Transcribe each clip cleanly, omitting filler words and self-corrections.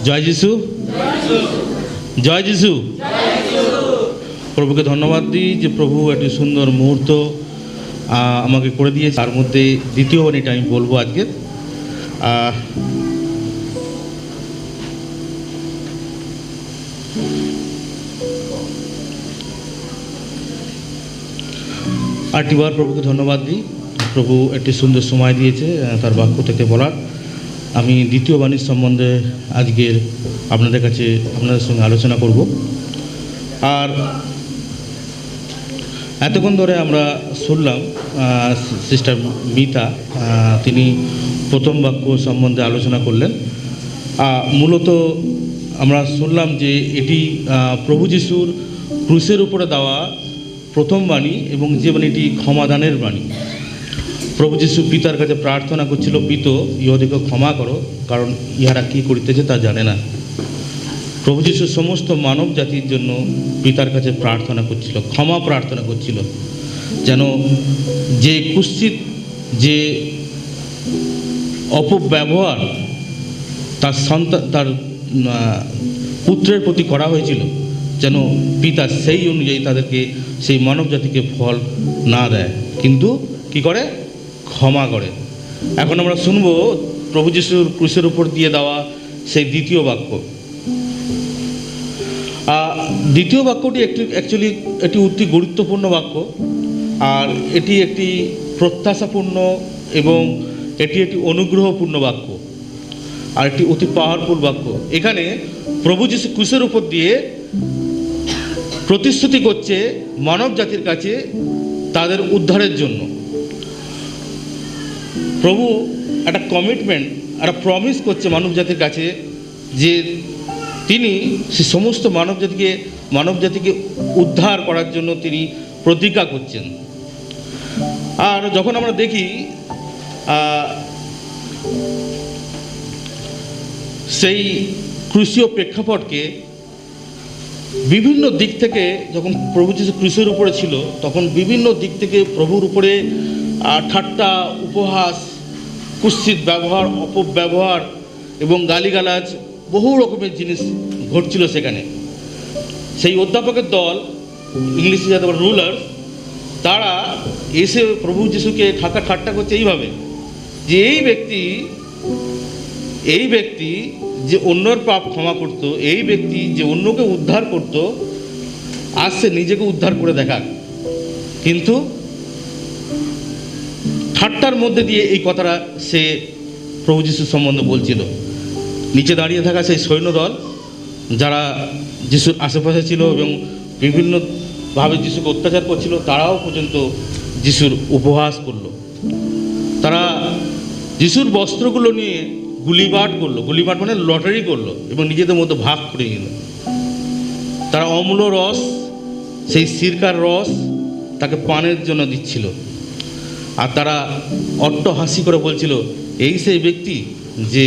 জয় যিশু, জয় যিশু। প্রভুকে ধন্যবাদ দিই যে প্রভু একটি সুন্দর মুহূর্ত আমাকে করে দিয়েছে। তার মধ্যে দ্বিতীয় বাণীটা আমি বলবো আজকে। আরেকটিবার প্রভুকে ধন্যবাদ দিই। প্রভু একটি সুন্দর সময় দিয়েছে তার বাক্য থেকে বলার। আমি দ্বিতীয় বাণীর সম্বন্ধে আজকের আপনাদের কাছে আপনাদের সঙ্গে আলোচনা করব। আর এতক্ষণ ধরে আমরা শুনলাম সিস্টার মিতা, তিনি প্রথম বাক্য সম্বন্ধে আলোচনা করলেন। মূলত আমরা শুনলাম যে এটি প্রভু যিশুর ক্রুশের উপরে দেওয়া প্রথম বাণী এবং যে বাণীটি ক্ষমাদানের বাণী। প্রভু যিশু পিতার কাছে প্রার্থনা করছিল, পিত ইহুদিকে ক্ষমা করো, কারণ ইহারা কী করিতেছে তা জানে না। প্রভু যিশু সমস্ত মানব জাতির জন্য পিতার কাছে প্রার্থনা করছিল, ক্ষমা প্রার্থনা করছিল, যেন যে কুৎসিত যে অপব্যবহার তার সন্তান তার পুত্রের প্রতি করা হয়েছিল, যেন পিতা সেই অনুযায়ী তাদেরকে সেই মানব জাতিকে ফল না দেয়, কিন্তু কি করে? ক্ষমা করে। এখন আমরা শুনব প্রভু যিশুর ক্রুশের উপর দিয়ে দেওয়া সেই দ্বিতীয় বাক্য। দ্বিতীয় বাক্যটি অ্যাকচুয়ালি একটি অতি গুরুত্বপূর্ণ বাক্য, আর এটি একটি প্রত্যাশাপূর্ণ এবং এটি একটি অনুগ্রহপূর্ণ বাক্য, আর একটি অতি পাওয়ারফুল বাক্য। এখানে প্রভু যিশু ক্রুশের উপর দিয়ে প্রতিশ্রুতি করছে মানব জাতির কাছে তাদের উদ্ধারের জন্য। প্রভু একটা কমিটমেন্ট, একটা প্রমিস করছে মানব জাতির কাছে যে তিনি সে সমস্ত মানব জাতিকে উদ্ধার করার জন্য তিনি প্রতিজ্ঞা করছেন। আর যখন আমরা দেখি সেই ক্রুশীয় প্রেক্ষাপটকে বিভিন্ন দিক থেকে, যখন প্রভু যিশু ক্রুশের উপরে ছিল তখন বিভিন্ন দিক থেকে প্রভুর উপরে ঠাট্টা, উপহাস, কুৎসিত ব্যবহার, অপব্যবহার এবং গালিগালাজ, বহু রকমের জিনিস ঘটছিল সেখানে। সেই অধ্যাপকের দল, ইংলিশে যাতে রুলার্স, তারা এসে প্রভু যিশুকে ঠাট্টা করছে এইভাবে যে এই ব্যক্তি যে অন্যর পাপ ক্ষমা করত, এই ব্যক্তি যে অন্যকে উদ্ধার করত, আজ সে নিজেকে উদ্ধার করে দেখাক। কিন্তু ঠাট্টার মধ্যে দিয়ে এই কথাটা সে প্রভু যিশুর সম্বন্ধে বলছিল। নিচে দাঁড়িয়ে থাকা সেই সৈন্যদল যারা যিশুর আশেপাশে ছিল এবং বিভিন্নভাবে যিশুকে অত্যাচার করছিল, তারাও পর্যন্ত যিশুর উপহাস করলো। তারা যিশুর বস্ত্রগুলো নিয়ে গুলিবাট করলো, গুলিবাট মানে লটারি করলো এবং নিজেদের মধ্যে ভাগ করে নিল। তারা অম্ল রস, সেই সিরকার রস তাকে পানের জন্য দিচ্ছিল, আর তারা অট্টহাসি করে বলছিল, এই সেই ব্যক্তি যে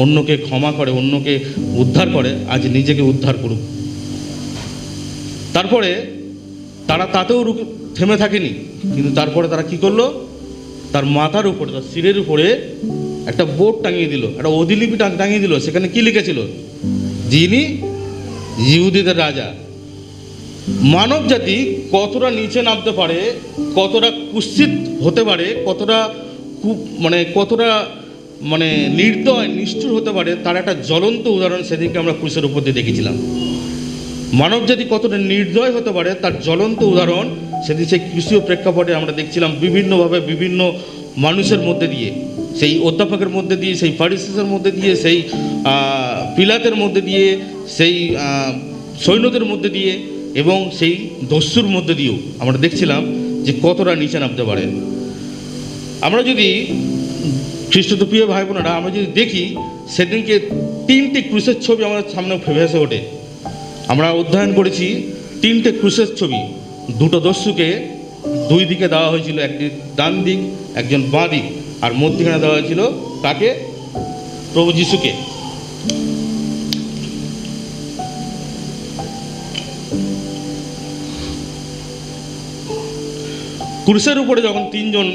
অন্যকে ক্ষমা করে, অন্যকে উদ্ধার করে, আজ নিজেকে উদ্ধার করুক। তারপরে তারা তাতেও থেমে থাকেনি, কিন্তু তারপরে তারা কি করলো? তার মাথার উপরে, তার শিরের উপরে একটা বোর্ড টাঙিয়ে দিল, একটা অধিলিপি টাঙিয়ে দিল। সেখানে কি লিখেছিল? যিনি ইহুদিদের রাজা। মানব জাতি কতটা নিচে নামতে পারে, কতটা কুৎসিত হতে পারে, কতটা নির্দয়, নিষ্ঠুর হতে পারে, তার একটা জ্বলন্ত উদাহরণ সেদিনকে আমরা ক্রুশের উপর দিয়ে দেখেছিলাম। মানব জাতি কতটা নির্দয় হতে পারে তার জ্বলন্ত উদাহরণ সেদিন সেই ক্রুশীয় প্রেক্ষাপটে আমরা দেখছিলাম। বিভিন্নভাবে বিভিন্ন মানুষের মধ্যে দিয়ে, সেই অধ্যাপকের মধ্যে দিয়ে, সেই ফারিসীদের মধ্যে দিয়ে, সেই পিলাতের মধ্যে দিয়ে, সেই সৈন্যদের মধ্যে দিয়ে এবং সেই দস্যুর মধ্যে দিয়েও আমরা দেখছিলাম যে কতটা নিচে নামতে পারে। আমরা যদি খ্রিস্টীয় প্রিয় ভাই বোনেরা, আমরা যদি দেখি সেদিনকে 3টে ক্রুশের ছবি আমাদের সামনে ভেসে ওঠে। আমরা অধ্যয়ন করেছি 3টে ক্রুশের ছবি। 2টো দস্যুকে 2 দিকে দেওয়া হয়েছিল, একটি ডান দিক, একজন বাঁ দিক, আর মধ্যখানে দেওয়া হয়েছিল তাকে? প্রভু যিশুকে। ক্রুশের উপরে যখন 3 জন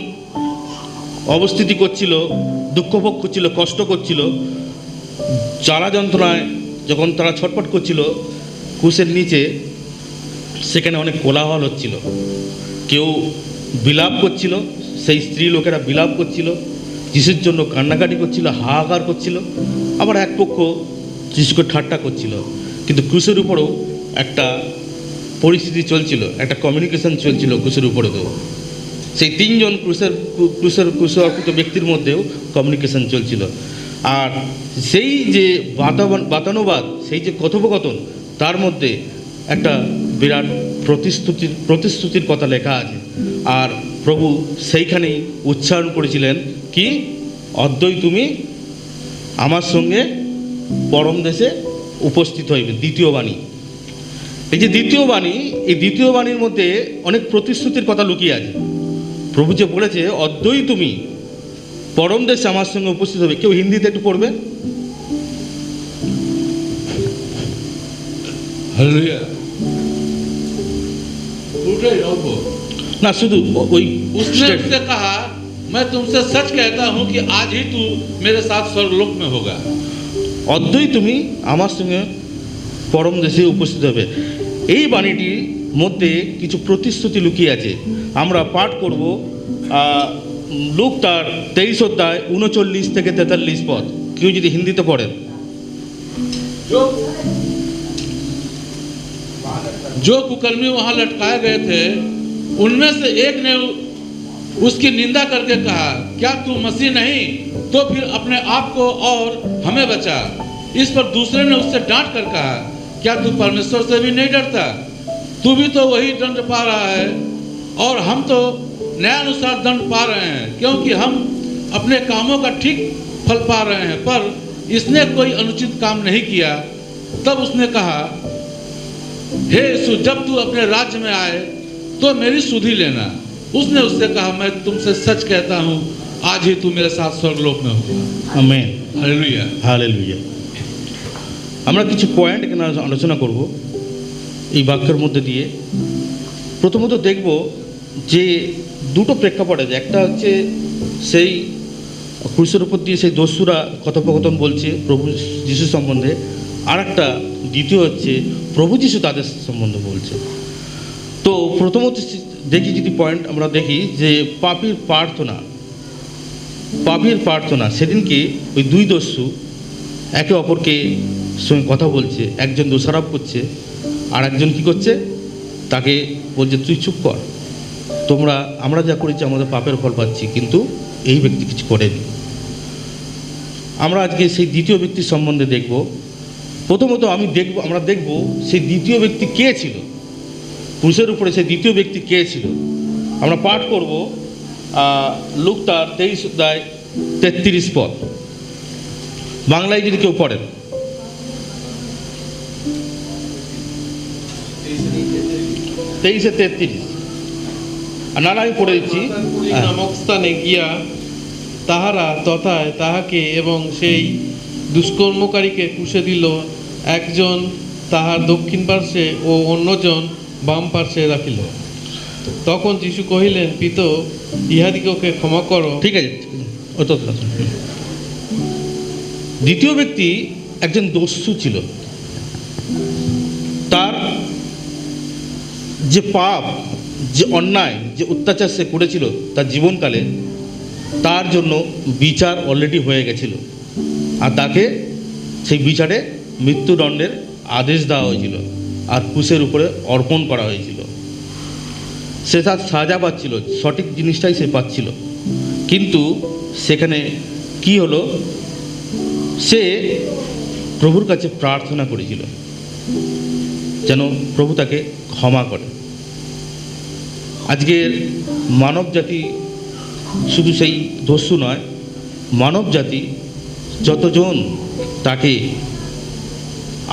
অবস্থিতি করছিল, দুঃখ ভোগ করছিল, কষ্ট করছিল, জ্বালা যন্ত্রণায় যখন তারা ছটফট করছিল ক্রুশের নিচে, সেখানে অনেক কোলাহল হচ্ছিল। কেউ বিলাপ করছিল, সেই স্ত্রী লোকেরা বিলাপ করছিল, যিশুর জন্য কান্নাকাটি করছিল, হাহাকার করছিল। আবার এক পক্ষ যিশুকে ঠাট্টা করছিল। কিন্তু ক্রুশের উপরেও একটা পরিস্থিতি চলছিল, একটা কমিউনিকেশন চলছিল ক্রুশের উপরে। তো সেই তিনজন ক্রুশে অর্পিত ব্যক্তির মধ্যেও কমিউনিকেশন চলছিল। আর সেই যে বাতানুবাদ, সেই যে কথোপকথন, তার মধ্যে একটা বিরাট প্রতিশ্রুতির কথা লেখা আছে। আর প্রভু সেইখানেই উচ্চারণ করেছিলেন কি, অদ্বৈ তুমি আমার সঙ্গে পরম দেশে উপস্থিত হইবে। দ্বিতীয় বাণী, এই যে দ্বিতীয় বাণী, এই দ্বিতীয় বাণীর মধ্যে অনেক প্রতিশ্রুতির কথা লুকিয়ে আছে। প্রভু যে বলেছে অদ্বৈ তুমি পরম দেশে আমার সঙ্গে উপস্থিত হবে। কেউ হিন্দিতে একটু পড়বে? हालेलुया। না, শুধু ওই उसने उससे कहा, मैं तुमसे सच कहता हूं कि आज ही तू मेरे साथ स्वर्गलोक में होगा। অদ্বৈ তুমি আমার সঙ্গে পরম দেশে উপস্থিত হবে। এই বাণীটির মধ্যে কিছু প্রতিশ্রুতি লুকিয়ে আছে। আমরা পাঠ করব লুক তার 23 অধ্যায় 39 থেকে 43 পদ। কেউ যদি হিন্দিতে পড়েন। जो कुकर्मी वहां लटकाए गए थे, उनमें से एक ने उसकी निंदा करके कहा, क्या तू मसीह नहीं? तो फिर अपने आप को और हमें बचा। इस पर दूसरे ने उससे डांट कर कहा, क्या तू परमेश्वर से भी नहीं डरता? तू भी तो वही दंड पा रहा है और हम तो न्यायानुसार दंड पा रहे हैं, क्योंकि हम अपने कामों का ठीक फल पा रहे हैं, पर इसने कोई अनुचित काम नहीं किया। तब उसने कहा, हे यीशु, जब तू अपने राज्य में आए तो मेरी सुधि लेना। उसने उससे कहा, मैं तुमसे सच कहता हूँ, आज ही तू मेरे साथ स्वर्गलोक में होगा। Amen, hallelujah. হালেলুয়া। আমরা কিছু পয়েন্ট এখানে আলোচনা করব এই বাক্যের মধ্যে দিয়ে। প্রথমত দেখব যে দুটো প্রেক্ষাপট আছে। একটা হচ্ছে সেই ক্রুশের উপর দিয়ে সেই দস্যুরা কথোপকথন বলছে প্রভু যিশু সম্বন্ধে, আর একটা দ্বিতীয় হচ্ছে প্রভু যিশু তাদের সম্বন্ধে বলছে। তো প্রথমত দেখি, যদি পয়েন্ট আমরা দেখি যে পাপীর প্রার্থনা সেদিনকে ওই দুই দস্যু একে অপরকে সঙ্গে কথা বলছে। একজন দোষারোপ করছে, আর একজন কী করছে, তাকে বলছে তুই চুপ কর, আমরা যা করেছি আমাদের পাপের ফল পাচ্ছি, কিন্তু এই ব্যক্তি কিছু করেনি। আমরা আজকে সেই দ্বিতীয় ব্যক্তির সম্বন্ধে দেখব। প্রথমত আমরা দেখব সেই দ্বিতীয় ব্যক্তি কে ছিল, ক্রুশের উপরে সেই দ্বিতীয় ব্যক্তি কে ছিল। আমরা পাঠ করব লুক তার 23 অধ্যায় 33 পদ। বাংলায় যদি কেউ পড়েন। 23-33। না, আমি পড়ে দিচ্ছি। নামক স্থানে গিয়া তাহারা তথায় তাহাকে এবং সেই দুষ্কর্মকারীকে ক্রুশে দিল, একজন তাহার দক্ষিণ পার্শ্বে ও অন্যজন বাম পার্শ্বে রাখিল। তখন যীশু কহিলেন, পিত, ইহাদিগকে ক্ষমা করো। ঠিক আছে, দ্বিতীয় ব্যক্তি একজন দস্যু ছিল। তার যে পাপ, যে অন্যায়, যে অত্যাচার সে করেছিল তার জীবনকালে, তার জন্য বিচার অলরেডি হয়ে গেছিল, আর তাকে সেই বিচারে মৃত্যুদণ্ডের আদেশ দেওয়া হয়েছিল আর ক্রুশের উপরে অর্পণ করা হয়েছিল। সে তার সাজা পাচ্ছিল, সঠিক জিনিসটাই সে পাচ্ছিল। কিন্তু সেখানে কি হলো, সে প্রভুর কাছে প্রার্থনা করেছিল যেন প্রভু তাকে ক্ষমা করে। আজকের মানব জাতি, শুধু সেই দস্যু নয়, মানব জাতি যতজন তাকে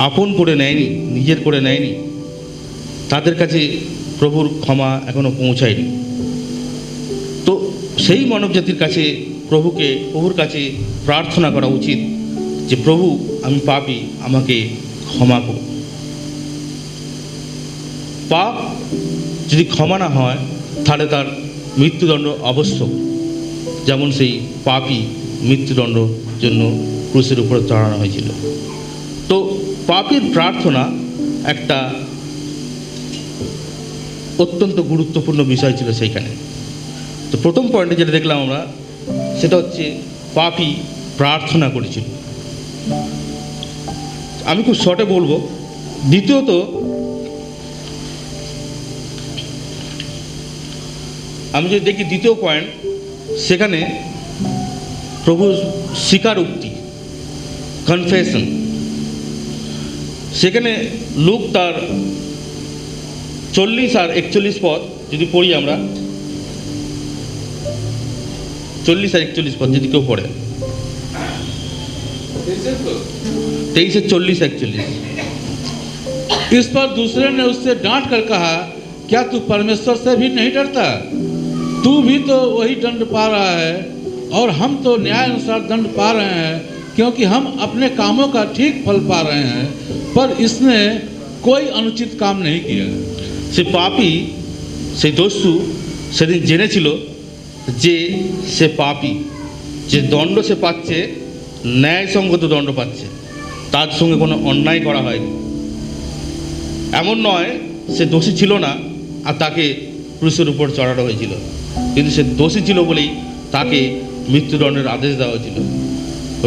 আপন করে নেয়নি, নিজের করে নেয়নি, তাদের কাছে প্রভুর ক্ষমা এখনো পৌঁছায়নি। তো সেই মানব জাতির কাছে প্রভুর কাছে প্রার্থনা করা উচিত যে প্রভু, আমি পাপী, আমাকে ক্ষমা করো। পাপ যদি ক্ষমা না হয় তাহলে তার মৃত্যুদণ্ড আবশ্যক। যেমন সেই পাপী মৃত্যুদণ্ড জন্য ক্রুশের উপরে চড়ানো হয়েছিল। তো পাপীর প্রার্থনা একটা অত্যন্ত গুরুত্বপূর্ণ বিষয় ছিল সেইখানে। তো প্রথম পয়েন্টে যেটা দেখলাম আমরা, সেটা হচ্ছে পাপী প্রার্থনা করেছিল। আমি খুব শর্টে বলবো। দ্বিতীয়ত, আমি যদি দেখি দ্বিতীয় পয়েন্ট, সেখানে প্রভুর স্বীকারোক্তি, কনফেশন। সেখানে লুক তার 40 আর 41 পদ যদি পড়ি আমরা, 40 আর 41 পদ যদি কেউ পড়ে, 23 40 41। इस पर दूसरे ने उससे डांट कर कहा, क्या तू परमेश्वर से भी नहीं डरता? तू भी तो वही दंड पा रहा है और हम तो न्याय अनुसार दंड पा रहे हैं, क्योंकि हम अपने कामों का ठीक फल पा रहे हैं, पर इसने कोई अनुचित काम नहीं किया। সে পাপী, সেই দস্যু সেদিন জেনেছিল যে সে পাপী, যে দণ্ড সে পাচ্ছে ন্যায়সঙ্গত দণ্ড পাচ্ছে, তার সঙ্গে কোনো অন্যায় করা হয়নি। এমন নয় সে দোষী ছিল না আর তাকে ক্রুশের উপর চড়ানো হয়েছিল, কিন্তু সে দোষী ছিল বলেই তাকে মৃত্যুদণ্ডের আদেশ দেওয়া হয়েছিল।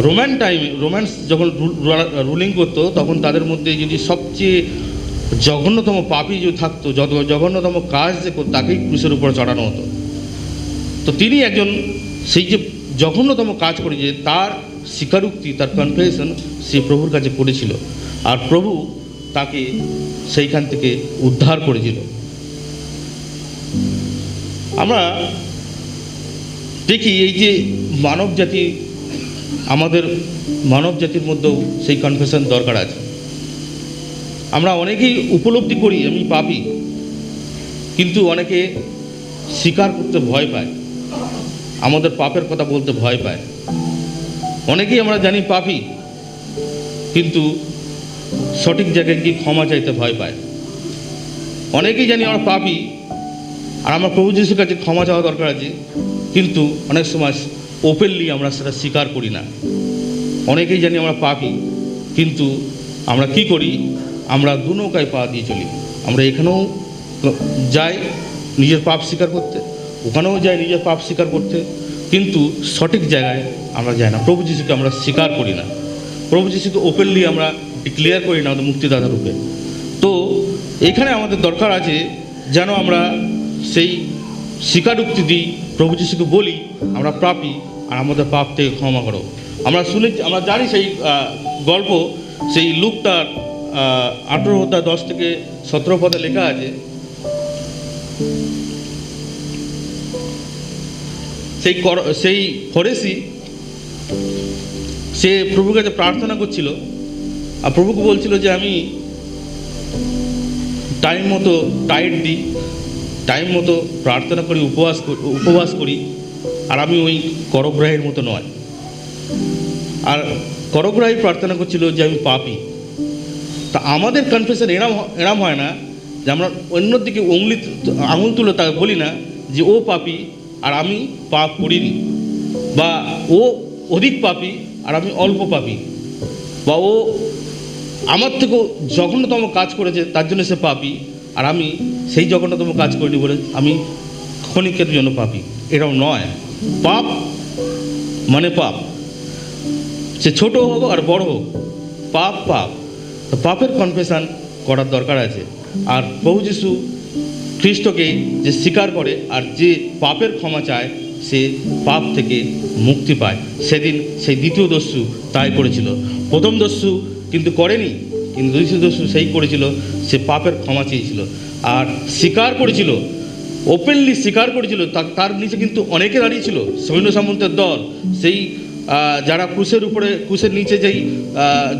রোম্যান্স যখন রুলিং করতো, তখন তাদের মধ্যে যদি সবচেয়ে জঘন্যতম পাপী যদি থাকতো, যত জঘন্যতম কাজ যে করতো, তাকেই ক্রুশের উপর চড়ানো হতো। তো তিনি একজন সেই যে জঘন্যতম কাজ করেছে তার স্বীকারোক্তি, তার কনফেশন সে প্রভুর কাছে করেছিল, আর প্রভু তাকে সেইখান থেকে উদ্ধার করেছিল। আমরা দেখি এই যে মানব জাতি, আমাদের মানব জাতির মধ্যেও সেই কনফেশন দরকার আছে। আমরা অনেকেই উপলব্ধি করি আমি পাপী, কিন্তু অনেকে স্বীকার করতে ভয় পায়, আমাদের পাপের কথা বলতে ভয় পায়। অনেকেই আমরা জানি পাপী, কিন্তু সঠিক জায়গায় গিয়ে ক্ষমা চাইতে ভয় পায়। অনেকেই জানি আমরা পাপী আর আমরা প্রভু যিশুর কাছে ক্ষমা চাওয়া দরকার আছে, কিন্তু অনেক সময় ওপেনলি আমরা সেটা স্বীকার করি না। অনেকেই জানি আমরা পাপী, কিন্তু আমরা কি করি, আমরা দু নৌকায় পা দিয়ে চলি। আমরা এখানেও যাই নিজের পাপ স্বীকার করতে, ওখানেও যাই নিজের পাপ স্বীকার করতে, কিন্তু সঠিক জায়গায় আমরা যাই না। প্রভু যিশুকে আমরা স্বীকার করি না, প্রভু যিশুকে ওপেনলি আমরা ডিক্লেয়ার করি না আমাদের মুক্তিদাতা রূপে। তো এখানে আমাদের দরকার আছে যেন আমরা সেই স্বীকারোক্তি দিই, প্রভু যিশুকে বলি আমরা পাপী আর আমাদের পাপ থেকে ক্ষমা করো। আমরা জানি সেই গল্প, সেই লুক তার 18 অধ্যায় 10 থেকে 17 পদে লেখা আছে, সেই ফরেসি সে প্রভুর কাছে প্রার্থনা করছিল, আর প্রভুকে বলছিল যে আমি টাইম মতো টাইট দিই, টাইম মতো প্রার্থনা করি, উপবাস করি, আর আমি ওই করগ্রাহীর মতো নয়। আর করগ্রাহী প্রার্থনা করছিল যে আমি পাপী। তা আমাদের কনফেশন এরম হয় না যে আমরা অন্যর দিকে আঙুল তুলে তাকে বলি না যে ও পাপী আর আমি পাপ করিনি, বা ও অধিক পাপী আর আমি অল্প পাপী, বা ও আমার থেকেও জঘন্যতম কাজ করেছে তার জন্য সে পাপী, আর আমি সেই জঘন্যতম কাজ করিনি বলে আমি ক্ষণিকের জন্য পাপী। এরকম নয়। পাপ মানে পাপ, সে ছোট হোক আর বড় হোক, পাপ পাপ। তো পাপের কনফেশন করার দরকার আছে। আর প্রভু যিশু খ্রিস্টকে যে স্বীকার করে আর যে পাপের ক্ষমা চায়, সে পাপ থেকে মুক্তি পায়। সেদিন সেই দ্বিতীয় দস্যু তাই করেছিল। প্রথম দস্যু কিন্তু করেনি, কিন্তু দ্বিতীয় দস্যু সেই করেছিল, সে পাপের ক্ষমা চেয়েছিল আর স্বীকার করেছিল, ওপেনলি স্বীকার করেছিল। তার নিচে কিন্তু অনেকে দাঁড়িয়েছিল, সৈন্য সামন্তের দল, সেই যারা ক্রুশের নিচে যেই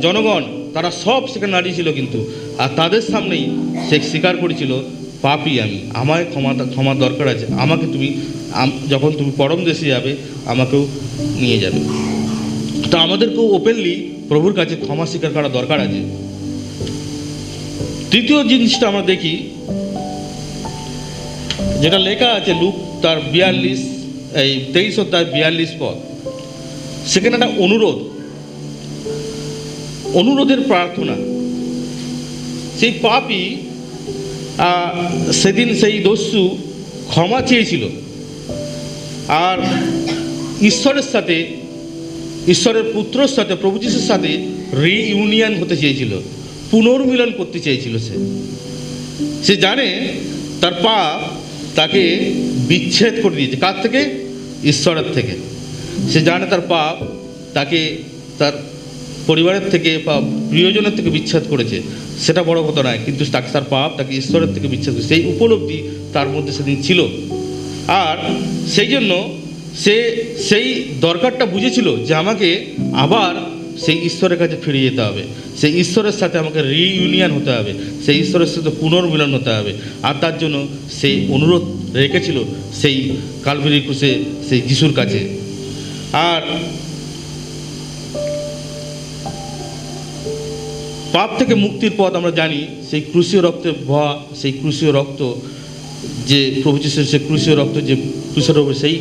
জনগণ, তারা সব সেখানে দাঁড়িয়েছিল কিন্তু, আর তাদের সামনেই সে স্বীকার করেছিল পাপী আমি, আমায় ক্ষমা দরকার আছে, আমাকে তুমি যখন তুমি পরম দেশে যাবে আমাকেও নিয়ে যাবে। তো আমাদেরকেও ওপেনলি প্রভুর কাছে ক্ষমা স্বীকার করা দরকার আছে। তৃতীয় জিনিসটা আমরা দেখি, যেটা লেখা আছে লুক তার 23 অধ্যায় 42 পদ, সেখানে একটা অনুরোধ, অনুরোধের প্রার্থনা। সেই পাপী সেদিন সেই দস্যু ক্ষমা চেয়েছিল আর ঈশ্বরের সাথে, ঈশ্বরের পুত্রর সাথে, প্রভু যিশুর সাথে রিইউনিয়ন হতে চেয়েছিল, পুনর্মিলন করতে চেয়েছিল। সে জানে তার পাপ তাকে বিচ্ছেদ করে দিয়েছে। কার থেকে? ঈশ্বরের থেকে। সে জানে তার পাপ তাকে তার পরিবারের থেকে বা প্রিয়জনের থেকে বিচ্ছেদ করেছে, সেটা বড় কথা নয়, কিন্তু তার পাপ তাকে ঈশ্বরের থেকে বিচ্ছেদ করেছে, সেই উপলব্ধি তার মধ্যে সেদিন ছিল। আর সেই জন্য সে সেই দরকারটা বুঝেছিল যে আমাকে আবার সেই ঈশ্বরের কাছে ফিরে যেতে হবে, সেই ঈশ্বরের সাথে আমাকে রিইউনিয়ন হতে হবে, সেই ঈশ্বরের সাথে পুনর্মিলন হতে হবে। আর তার জন্য সেই অনুরোধ রেখেছিল সেই কালভারি ক্রুশে সেই যিশুর কাছে। আর পাপ থেকে মুক্তির পথ আমরা জানি, সেই ক্রুশীয় রক্তে বহা, সেই ক্রুশীয় রক্ত, যে প্রভু যিশুর সে ক্রুশীয় রক্ত, যে ক্রুশের উপর, সেই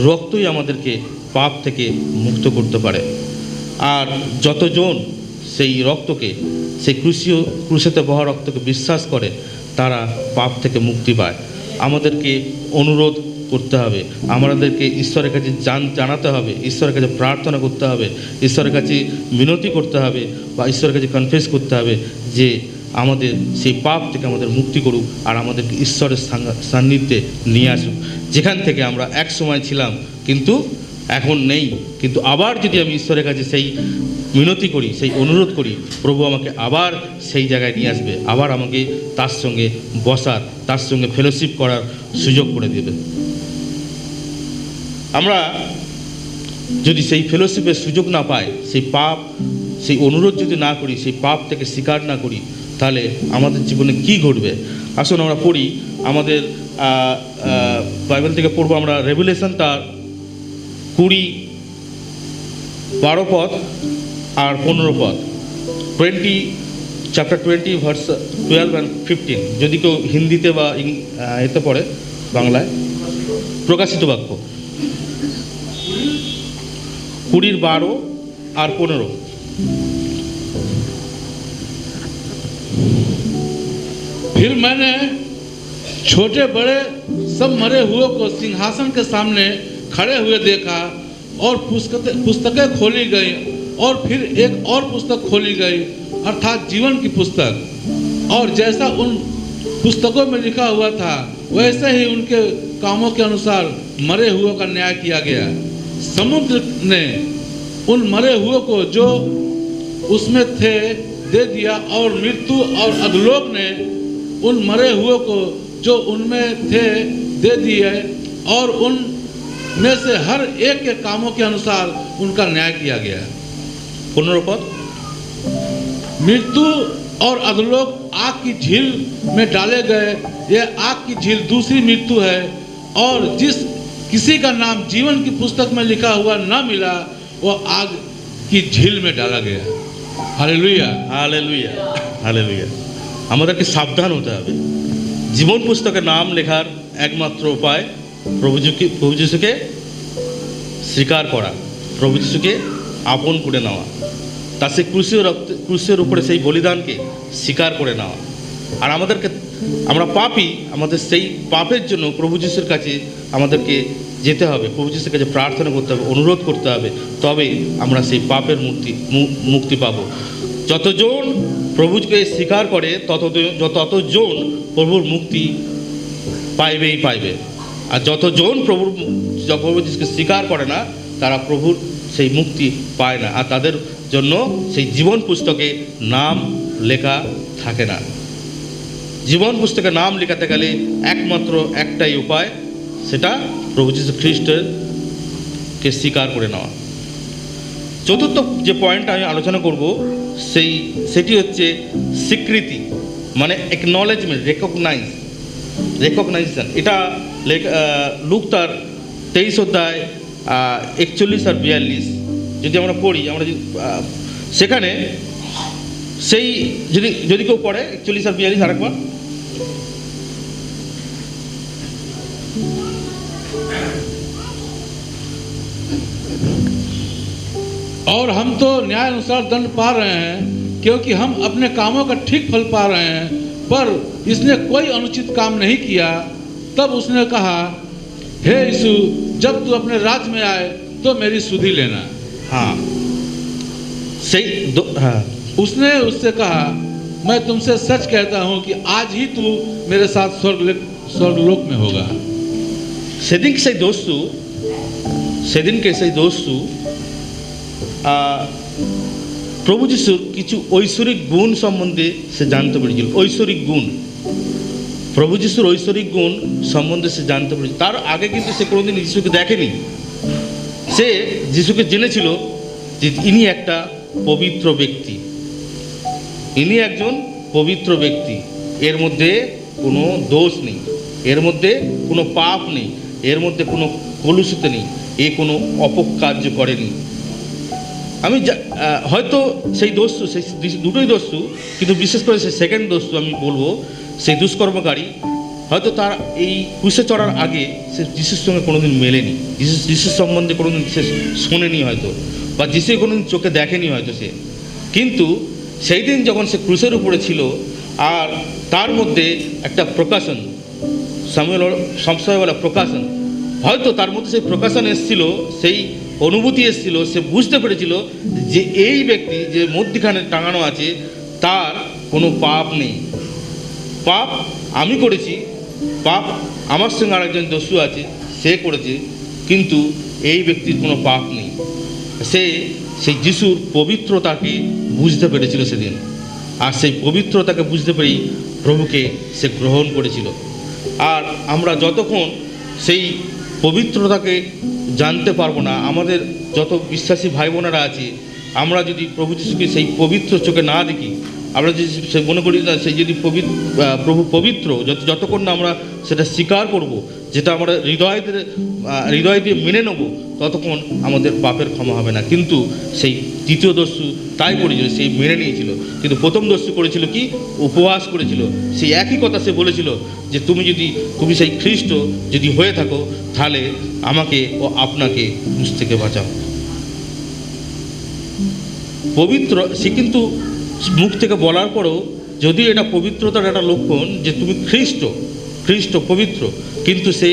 রক্তই আমাদেরকে পাপ থেকে মুক্ত করতে পারে। আর যতজন সেই রক্তকে, সেই ক্রুশেতে বহা রক্তকে বিশ্বাস করে, তারা পাপ থেকে মুক্তি পায়। আমাদেরকে অনুরোধ করতে হবে, আমাদেরকে ঈশ্বরের কাছে জানাতে হবে, ঈশ্বরের কাছে প্রার্থনা করতে হবে, ঈশ্বরের কাছে মিনতি করতে হবে, বা ঈশ্বরের কাছে কনফেস করতে হবে যে আমাদের সেই পাপ থেকে আমাদের মুক্তি করুক আর আমাদেরকে ঈশ্বরের সান্নিধ্যে নিয়ে আসুক, যেখান থেকে আমরা এক সময় ছিলাম কিন্তু এখন নেই। কিন্তু আবার যদি আমি ঈশ্বরের কাছে সেই মিনতি করি, সেই অনুরোধ করি, প্রভু আমাকে আবার সেই জায়গায় নিয়ে আসবে, আবার আমাকে তার সঙ্গে বসার, তার সঙ্গে ফেলোশিপ করার সুযোগ করে দেবে। আমরা যদি সেই ফেলোশিপের সুযোগ না পাই, সেই পাপ, সেই অনুরোধ যদি না করি, সেই পাপ থেকে স্বীকার না করি, তাহলে আমাদের জীবনে কি ঘটবে? আসুন আমরা পড়ি, আমাদের বাইবেল থেকে পড়বো আমরা রেভেলেশন তার 12 পদ আর 15 পদ, চ্যাপ্টার 20 ভার্স 12 and 15। যদি কেউ হিন্দিতে বা এতে পড়ে, বাংলায় প্রকাশিত বাক্য 20, 12 আর 15। फिर मैंने छोटे बड़े सब मरे हुए को सिंहासन के सामने खड़े हुए देखा, और पुस्तकें खोली गई, और फिर एक और पुस्तक खोली गई, अर्थात जीवन की पुस्तक। और जैसा उन पुस्तकों में लिखा हुआ था, वैसे ही उनके कामों के अनुसार मरे हुए का न्याय किया गया। समुद्र ने उन मरे हुए को जो उसमें थे दे दिया, और मृत्यु और अधोलोक ने उन मरे हुए को जो उनमें थे दे दिए, और उन में से हर एक के कामों के अनुसार उनका न्याय किया गया। 15 पद। मृत्यु और अधोलोक आग की झील में डाले गए। यह आग की झील दूसरी मृत्यु है, और जिस किसी का नाम जीवन की पुस्तक में लिखा हुआ न मिला, वो आग की झील में डाला गया। Hallelujah, hallelujah, hallelujah. আমাদেরকে সাবধান হতে হবে। জীবন পুস্তকে নাম লেখার একমাত্র উপায় প্রভু যিশুকে স্বীকার করা, প্রভু যিশুকে আপন করে নেওয়া, তার সেই ক্রুশের উপরে সেই বলিদানকে স্বীকার করে নেওয়া। আর আমরা পাপী, আমাদের সেই পাপের জন্য প্রভু যিশুর কাছে আমাদেরকে যেতে হবে, প্রভু যিশুর কাছে প্রার্থনা করতে হবে, অনুরোধ করতে হবে, তবে আমরা সেই পাপের মুক্তি পাবো। যতজন প্রভুকে স্বীকার করে ততজন প্রভুর মুক্তি পাইবে। আর যতজন প্রভু যিশুকে স্বীকার করে না, তারা প্রভুর সেই মুক্তি পায় না, আর তাদের জন্য সেই জীবন পুস্তকে নাম লেখা থাকে না। জীবন পুস্তকে নাম লেখাতে গেলে একমাত্র একটাই উপায়, সেটা প্রভু যীশু খ্রিস্টকে স্বীকার করে নেওয়া। চতুর্থ যে পয়েন্ট আমি আলোচনা করব সেটি হচ্ছে স্বীকৃতি, মানে একনলেজমেন্ট, রেকগনাইজেশন। এটা লুক তার 23 অধ্যায় 41 আর 42 যদি আমরা পড়ি, আমরা সেখানে সেই যদি কেউ পড়ে 41 আর 42 আরেকবার। और हम तो न्याय अनुसार दंड पा रहे हैं क्योंकि हम अपने कामों का ठीक फल पा रहे हैं, पर इसने कोई अनुचित काम नहीं किया। तब उसने कहा, हे यीशु, जब तू अपने राज्य में आए तो मेरी सुधि लेना। हाँ सही हाँ उसने उससे कहा, मैं तुमसे सच कहता हूँ कि आज ही तू मेरे साथ स्वर्गलोक में होगा। সেদিনকে সেই দস্যু প্রভু যিশুর কিছু ঐশ্বরিক গুণ সম্বন্ধে সে জানতে পেরেছিল। ঐশ্বরিক গুণ, প্রভু যিশুর ঐশ্বরিক গুণ সম্বন্ধে সে জানতে পেরেছিল। তার আগে কিন্তু সে কোনোদিন যিশুকে দেখেনি। সে যিশুকে জেনেছিল যে ইনি একটা পবিত্র ব্যক্তি, ইনি একজন পবিত্র ব্যক্তি, এর মধ্যে কোনো দোষ নেই, এর মধ্যে কোনো পাপ নেই, এর মধ্যে কোনো কলুষিত নেই, এ কোনো অপকার্য করেনি। আমি হয়তো সেই দস্যু, সেই দুটোই দস্যু, কিন্তু বিশেষ করে সেই সেকেন্ড দস্যু আমি বলবো, সেই দুষ্কর্মকারী হয়তো তার এই ক্রুশে চড়ার আগে সে যিশুর সঙ্গে কোনোদিন মেলেনি, যিশুর সম্বন্ধে কোনোদিন সে শোনেনি হয়তো, বা যিশু কোনোদিন চোখে দেখেনি হয়তো সে। কিন্তু সেই দিন যখন সে ক্রুশের উপরে ছিল আর তার মধ্যে একটা প্রকাশন, সমসময়বেলা প্রকাশন, হয়তো তার মধ্যে সেই প্রকাশন এসেছিল, সেই অনুভূতি এসেছিল, সে বুঝতে পেরেছিল যে এই ব্যক্তি যে মধ্যখানে টাঙানো আছে তার কোনো পাপ নেই। পাপ আমি করেছি, পাপ আমার সঙ্গে আরেকজন দস্যু আছে সে করেছে, কিন্তু এই ব্যক্তির কোনো পাপ নেই। সে সেই যিশুর পবিত্রতাকে বুঝতে পেরেছিল সেদিন, আর সেই পবিত্রতাকে বুঝতে পেরেই প্রভুকে সে গ্রহণ করেছিল। আর আমরা যতক্ষণ সেই পবিত্রতাকে জানতে পারবো না, আমাদের যত বিশ্বাসী ভাই বোনেরা আছে, আমরা যদি প্রভু যিশুকে সেই পবিত্র চোখে না দেখি, আমরা যদি সে মনে করি না সেই যদি প্রভু পবিত্র, যতক্ষণ না আমরা সেটা স্বীকার করব, যেটা আমরা হৃদয় দিয়ে মেনে নেব, ততক্ষণ আমাদের পাপের ক্ষমা হবে না। কিন্তু সেই দ্বিতীয় দস্যু তাই করেছিল, সেই মেনে নিয়েছিল। কিন্তু প্রথম দস্যু করেছিল কি? উপবাস করেছিল। সেই একই কথা সে বলেছিল যে তুমি সেই খ্রিস্ট যদি হয়ে থাকো, তাহলে আমাকে ও আপনাকে ক্রুশ থেকে বাঁচাও। পবিত্র সে কিন্তু মুখ থেকে বলার পরেও, যদিও এটা পবিত্রতার একটা লক্ষণ যে তুমি খ্রিস্ট পবিত্র, কিন্তু সে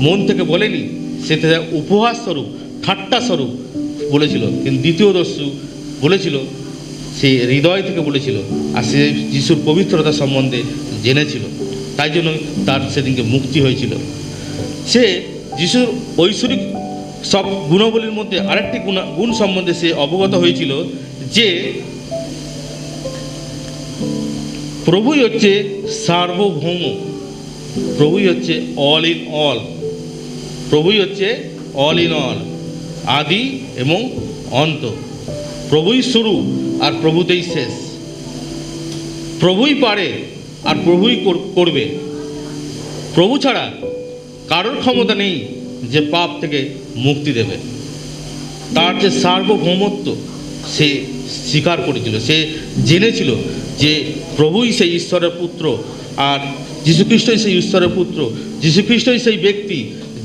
মন থেকে বলেনি, সে উপহাস স্বরূপ, ঠাট্টা স্বরূপ বলেছিল। কিন্তু দ্বিতীয় দস্যু বলেছিল, সে হৃদয় থেকে বলেছিল, আর সে যিশুর পবিত্রতা সম্বন্ধে জেনেছিল, তাই জন্য তার সেদিনকে মুক্তি হয়েছিল। সে যিশুর ঐশ্বরিক সব গুণাবলীর মধ্যে আরেকটি গুণ সম্বন্ধে সে অবগত হয়েছিল যে প্রভুই হচ্ছে সার্বভৌম, প্রভুই হচ্ছে অল ইন অল, প্রভুই হচ্ছে অল ইন অল, আদি এবং অন্ত। প্রভুই শুরু আর প্রভুতেই শেষ। প্রভুই পারে আর প্রভুই করবে। প্রভু ছাড়া কারোর ক্ষমতা নেই যে পাপ থেকে মুক্তি দেবে। তার যে সার্বভৌমত্ব সে স্বীকার করেছিল, সে জেনেছিল যে প্রভুই সেই ঈশ্বরের পুত্র, আর যীশুখ্রিস্টই সেই ঈশ্বরের পুত্র, যীশুখ্রিস্টই সেই ব্যক্তি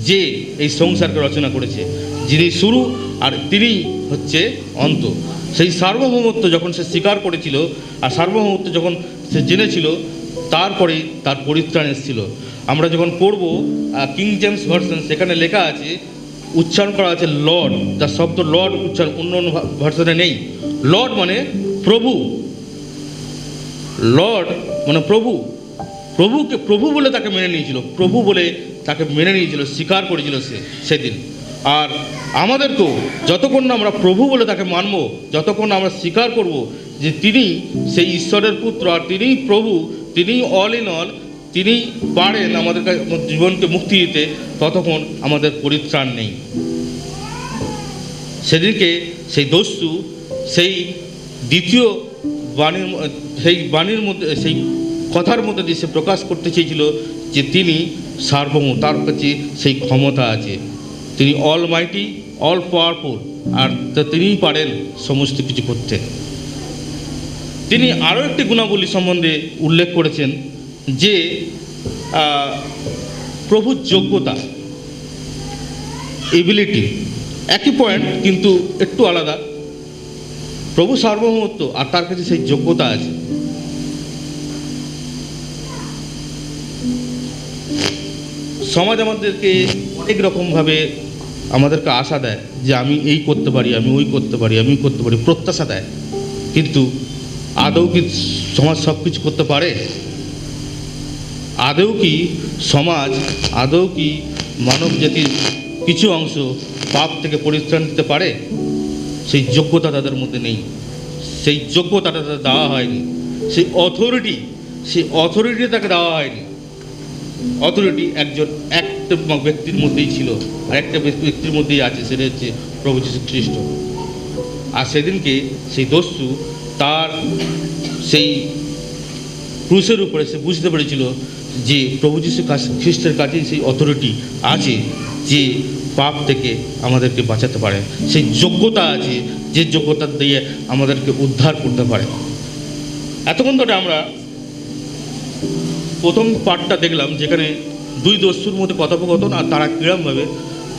যে এই সংসারকে রচনা করেছে, যিনি শুরু আর তিনি হচ্ছে অন্ত। সেই সার্বভৌমত্ব যখন সে স্বীকার করেছিল আর সার্বভৌমত্ব যখন সে জেনেছিল, তারপরেই তার পরিত্রাণ এসেছিল। আমরা যখন পড়ব কিং জেমস ভার্সন, সেখানে লেখা আছে, উচ্চারণ করা আছে লর্ড, যার শব্দ লর্ড উচ্চারণ অন্য ভার্সনে নেই। লর্ড মানে প্রভু, লর্ড মানে প্রভু, প্রভুকে প্রভু বলে তাকে মেনে নিয়েছিল, প্রভু বলে তাকে মেনে নিয়েছিল, স্বীকার করেছিল সে সেদিন। আর আমাদেরকেও যতক্ষণ না আমরা প্রভু বলে তাকে মানব, যতক্ষণ আমরা স্বীকার করব যে তিনি সেই ঈশ্বরের পুত্র আর তিনিই প্রভু, তিনিই অল ইন অল, তিনি পারেন আমাদের জীবনকে মুক্তি দিতে, ততক্ষণ আমাদের পরিত্রাণ নেই। সেদিনকে সেই দস্যু সেই দ্বিতীয় বাণীর মধ্যে, সেই কথার মধ্যে দিয়ে সে প্রকাশ করতে চেয়েছিল যে তিনি সার্বভৌম, তার কাছে সেই ক্ষমতা আছে, তিনি অল মাইটি, অল পাওয়ারফুল, আর তিনিই পারেন সমস্ত কিছু করতে। তিনি আরও একটি গুণাবলী সম্বন্ধে উল্লেখ করেছেন যে প্রভুর যোগ্যতা, এবিলিটি, একই পয়েন্ট কিন্তু একটু আলাদা। প্রভু সার্বভৌমত্ব আর তার কাছে সেই যোগ্যতা আছে। সমাজ আমাদেরকে অনেক রকমভাবে আমাদেরকে আশা দেয় যে আমি এই করতে পারি, আমি ওই করতে পারি, আমি করতে পারি, প্রত্যাশা দেয়। কিন্তু আদৌ কি সমাজ সব কিছু করতে পারে? আদৌ কি সমাজ, আদৌ কি মানব জাতির কিছু অংশ পাপ থেকে পরিত্রাণ দিতে পারে? সেই যোগ্যতা তাদের মধ্যে নেই, সেই যোগ্যতাটা তাদের দেওয়া হয়নি, সেই অথরিটি তাকে দেওয়া হয়নি। অথরিটি একটা ব্যক্তির মধ্যেই ছিল, আর একটা ব্যক্তির মধ্যেই আছে, সেটা হচ্ছে প্রভু যীশু খ্রিস্ট। আর সেদিনকে সেই দস্যু তার সেই ক্রুশের উপরে সে বুঝতে পেরেছিল যে প্রভু যীশু খ্রিস্টের কাছেই সেই অথরিটি আছে যে পাপ থেকে আমাদেরকে বাঁচাতে পারে, সেই যোগ্যতা আছে যে যোগ্যতা দিয়ে আমাদেরকে উদ্ধার করতে পারে। এতক্ষণ ধরে আমরা প্রথম পার্টটা দেখলাম যেখানে দুই দস্যুর মধ্যে কথোপকথন, আর তারা কিরমভাবে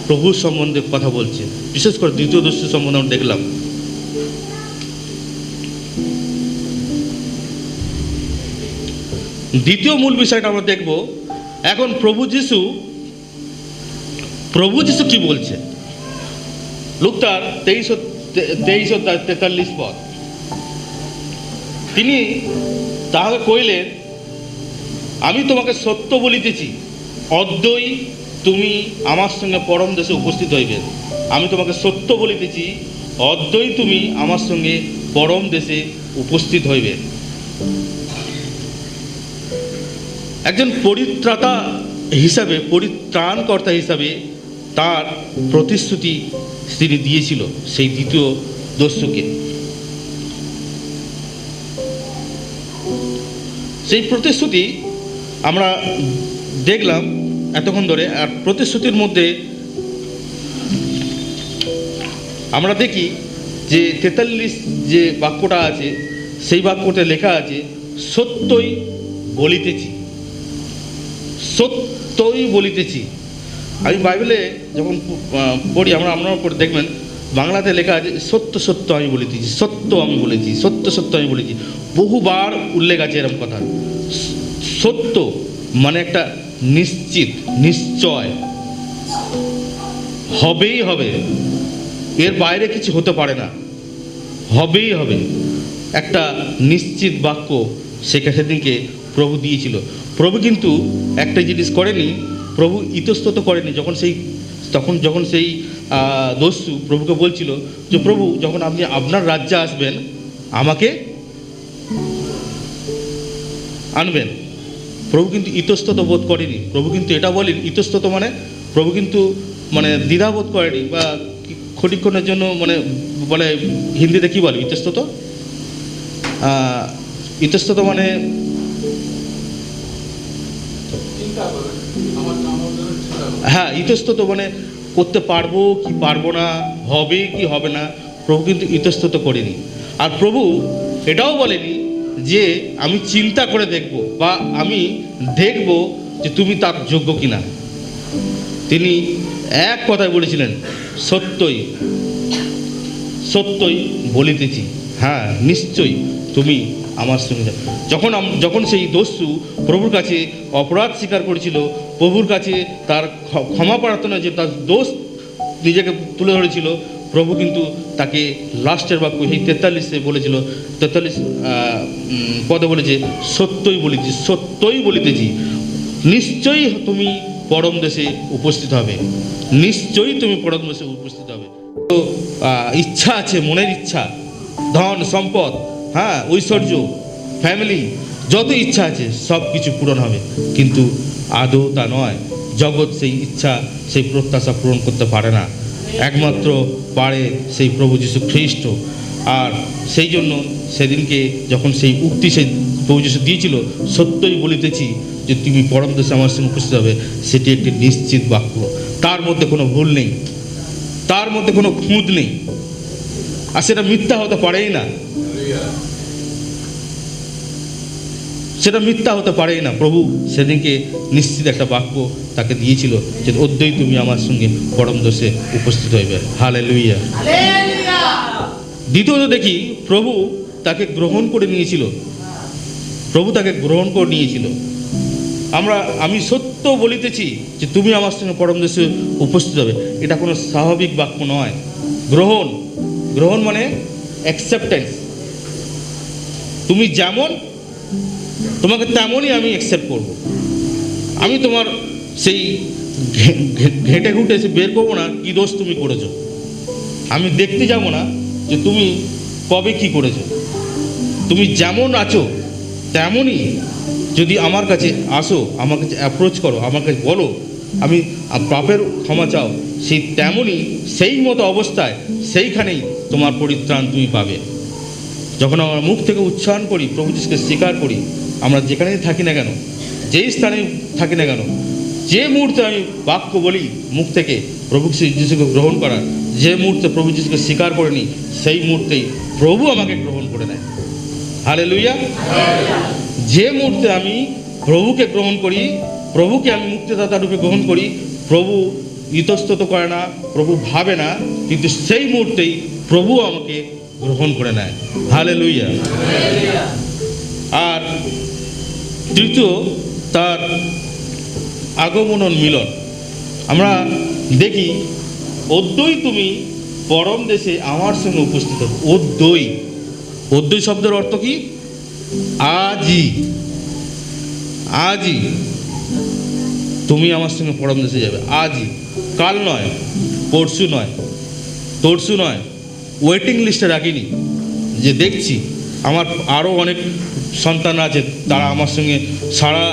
প্রভুর সম্বন্ধে কথা বলছে। বিশেষ করে দ্বিতীয় দস্যুর সম্বন্ধে আমরা দেখলাম। দ্বিতীয় মূল বিষয়টা আমরা দেখব এখন। প্রভু যিশু কি বলছে? লুকার 23:43 পদ। তিনি তাহাকে কইলেন, আমি তোমাকে সত্য বলিতেছি, অদ্যই তুমি আমার সঙ্গে পরম দেশে উপস্থিত হইবে। আমি তোমাকে সত্য বলিতেছি, অদ্যই তুমি আমার সঙ্গে পরম দেশে উপস্থিত হইবে। একজন পরিত্রাতা হিসাবে, পরিত্রাণকর্তা হিসাবে তার প্রতিশ্রুতি তিনি দিয়েছিল সেই দ্বিতীয় দস্যুকে। সেই প্রতিশ্রুতি আমরা দেখলাম এতক্ষণ ধরে। আর প্রতিশ্রুতির মধ্যে আমরা দেখি যে 43 যে বাক্যটা আছে, সেই বাক্যটা লেখা আছে, সত্যই বলিতেছি, সত্যই বলিতেছি। আমি বাইবেলে যখন পড়ি, আপনারা পড়ে দেখবেন বাংলাতে লেখা আছে সত্য সত্য আমি বলিতেছি, সত্য আমি বলেছি, সত্য সত্য আমি বলেছি। বহুবার উল্লেখ আছে এরকম কথা। সত্য মানে একটা নিশ্চিত, নিশ্চয়, হবেই হবে, এর বাইরে কিছু হতে পারে না, হবেই হবে, একটা নিশ্চিত বাক্য সেদিনকে প্রভু দিয়েছিল। প্রভু কিন্তু একটা জিনিস করেনি, প্রভু ইতস্তত করেনি। যখন সেই দস্যু প্রভুকে বলছিল যে প্রভু, যখন আপনি আপনার রাজ্যে আসবেন আমাকে আনবেন, প্রভু কিন্তু ইতস্তত বোধ করেনি। প্রভু কিন্তু এটা বলেন, ইতস্তত প্রভু কিন্তু দ্বিধাবোধ করেনি, বা ক্ষণিক্ষণের জন্য বলে হিন্দিতে কী বলে ইতস্তত? ইতস্তত হ্যাঁ, ইতস্তত করতে পারবো কি পারবো না, হবে কি হবে না, প্রভু কিন্তু ইতস্তত করেনি। আর প্রভু এটাও বলেনি যে আমি চিন্তা করে দেখব, বা আমি দেখব যে তুমি তার যোগ্য কিনা। তিনি এক কথায় বলেছিলেন, সত্যই সত্যই বলিতেছি, হ্যাঁ নিশ্চয়ই তুমি আমার সঙ্গে। যখন সেই দস্যু প্রভুর কাছে অপরাধ স্বীকার করেছিল, প্রভুর কাছে তার ক্ষমা প্রার্থনা, যে তার দোষ নিজেকে তুলে ধরেছিল, প্রভু কিন্তু তাকে লাস্টের বাক্য সেই 43 বলেছিল, 43 পদে বলেছে, সত্যই বলিতেছি, সত্যই বলিতেছি, নিশ্চয়ই তুমি পরম দেশে উপস্থিত হবে, নিশ্চয়ই তুমি পরম দেশে উপস্থিত হবে। তো ইচ্ছা আছে, মনের ইচ্ছা, ধন সম্পদ, হ্যাঁ ঐশ্বর্য, ফ্যামিলি, যত ইচ্ছা আছে সব কিছু পূরণ হবে, কিন্তু আদৌ তা নয়। জগৎ সেই ইচ্ছা, সেই প্রত্যাশা পূরণ করতে পারে না, একমাত্র পারে সেই প্রভু যীশু খ্রিস্ট। আর সেই জন্য সেদিনকে যখন সেই উক্তি সেই প্রভু যীশু দিয়েছিল, সত্যই বলিতেছি যে তুমি পরম দেশে আমার সঙ্গে উপস্থিত হবে, সেটি একটি নিশ্চিত বাক্য, তার মধ্যে কোনো ভুল নেই, তার মধ্যে কোনো খুঁত নেই, আর সেটা মিথ্যা হতে পারেই না, সেটা মিথ্যা হতে পারেই না। প্রভু সেদিনকে নিশ্চিত একটা বাক্য তাকে দিয়েছিল যে অদ্যই তুমি আমার সঙ্গে পরম দেশে উপস্থিত হইবে। হালেলুয়া। দ্বিতীয়ত দেখি প্রভু তাকে গ্রহণ করে নিয়েছিল, প্রভু তাকে গ্রহণ করে নিয়েছিল। আমি সত্য বলিতেছি যে তুমি আমার সঙ্গে পরম দেশে উপস্থিত হবে, এটা কোনো স্বাভাবিক বাক্য নয়। গ্রহণ, গ্রহণ মানে অ্যাকসেপ্টেন্স। তুমি যেমন, তোমাকে তেমনই আমি অ্যাকসেপ্ট করব। আমি তোমার সেই ঘেঁটে ঘুঁটে এসে বের করবো না কী দোষ তুমি করেছো। আমি দেখতে যাব না যে তুমি কবে কি করেছো। তুমি যেমন আছো তেমনই যদি আমার কাছে আসো, আমার কাছে অ্যাপ্রোচ করো, আমার কাছে বলো আমি পাপের ক্ষমা চাও, সেই তেমনই সেই মতো অবস্থায় সেইখানেই তোমার পরিত্রাণ তুমি পাবে। যখন আমরা মুখ থেকে উচ্চারণ করি, প্রভু যিশুকে স্বীকার করি, আমরা যেখানেই থাকি না কেন, যেই স্থানে থাকি না কেন, যে মুহূর্তে আমি বাক্য বলি মুখ থেকে প্রভু যিশুকে গ্রহণ করার, যে মুহূর্তে প্রভু যিশুকে স্বীকার করে নিই, সেই মুহূর্তেই প্রভু আমাকে গ্রহণ করে নেয়। হালেলুয়া। যে মুহূর্তে আমি প্রভুকে গ্রহণ করি, প্রভুকে আমি মুক্তিদাতা রূপে গ্রহণ করি, প্রভু ইতস্তত করে না, প্রভু ভাবে না, কিন্তু সেই মুহূর্তেই প্রভু আমাকে গ্রহণ করে নেয়। হালেলুয়া। আর তৃতীয়, তার আগমন মিলন। আমরা দেখি অদ্বৈ তুমি পরম দেশে আমার সঙ্গে উপস্থিত হবে। অদ্বৈ, অদ্বৈ শব্দের অর্থ কি? আজই, আজই তুমি আমার সঙ্গে পরম দেশে যাবে। আজই, কাল নয়, পরশু নয়, তরশু নয়, ওয়েটিং লিস্টে রাখিনি যে দেখছি আমার আরও অনেক সন্তান আছে, তারা আমার সঙ্গে সারা